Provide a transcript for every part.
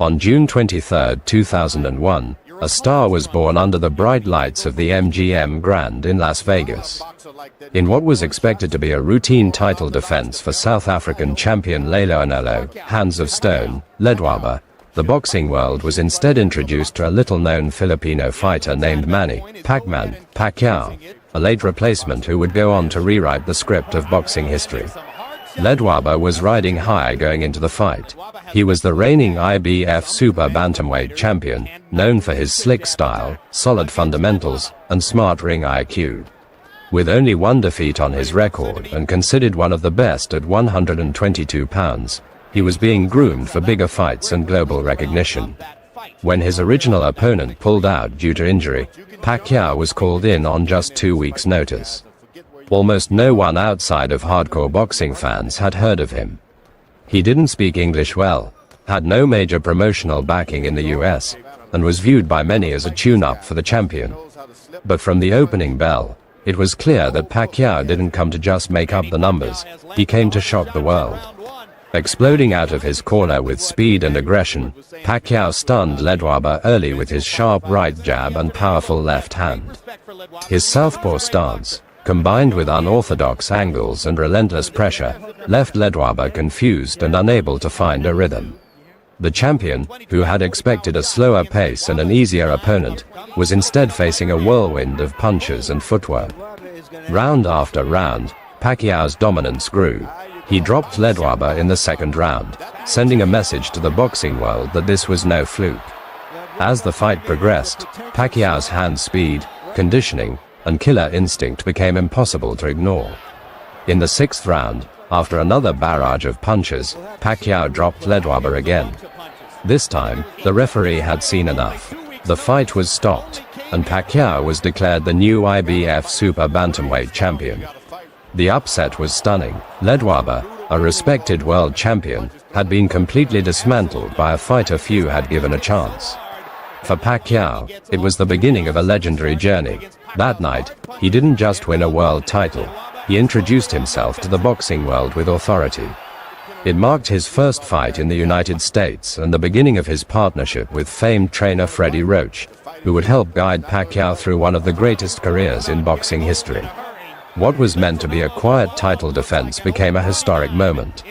On June 23, 2001, a star was born under the bright lights of the MGM Grand in Las Vegas. In what was expected to be a routine title defense for South African champion Leloanelo, Hands of Stone, Ledwaba, the boxing world was instead introduced to a little-known Filipino fighter named Manny Pacman Pacquiao, a late replacement who would go on to rewrite the script of boxing history. Ledwaba was riding high going into the fight. He was the reigning IBF Super Bantamweight champion, known for his slick style, solid fundamentals, and smart ring IQ. With only one defeat on his record and considered one of the best at 122 pounds, he was being groomed for bigger fights and global recognition. When his original opponent pulled out due to injury, Pacquiao was called in on just 2 weeks' notice. Almost no one outside of hardcore boxing fans had heard of him. He didn't speak English well, had no major promotional backing in the US, and was viewed by many as a tune-up for the champion. But from the opening bell, it was clear that Pacquiao didn't come to just make up the numbers, he came to shock the world. Exploding out of his corner with speed and aggression, Pacquiao stunned Ledwaba early with his sharp right jab and powerful left hand. His southpaw stance, combined with unorthodox angles and relentless pressure, left Ledwaba confused and unable to find a rhythm. The champion, who had expected a slower pace and an easier opponent, was instead facing a whirlwind of punches and footwork. Round after round, Pacquiao's dominance grew. He dropped Ledwaba in the second round, sending a message to the boxing world that this was no fluke. As the fight progressed, Pacquiao's hand speed, conditioning, and killer instinct became impossible to ignore. In the sixth round, after another barrage of punches, Pacquiao dropped Ledwaba again. This time, the referee had seen enough. The fight was stopped, and Pacquiao was declared the new IBF Super Bantamweight champion. The upset was stunning. Ledwaba, a respected world champion, had been completely dismantled by a fighter few had given a chance. For Pacquiao, it was the beginning of a legendary journey. That night, he didn't just win a world title, he introduced himself to the boxing world with authority. It marked his first fight in the United States and the beginning of his partnership with famed trainer Freddie Roach, who would help guide Pacquiao through one of the greatest careers in boxing history. What was meant to be a quiet title defense became a historic moment.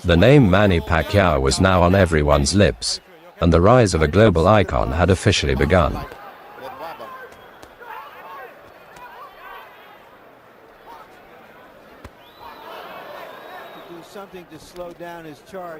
The name Manny Pacquiao was now on everyone's lips, and the rise of a global icon had officially begun. Do something to slow down his charge.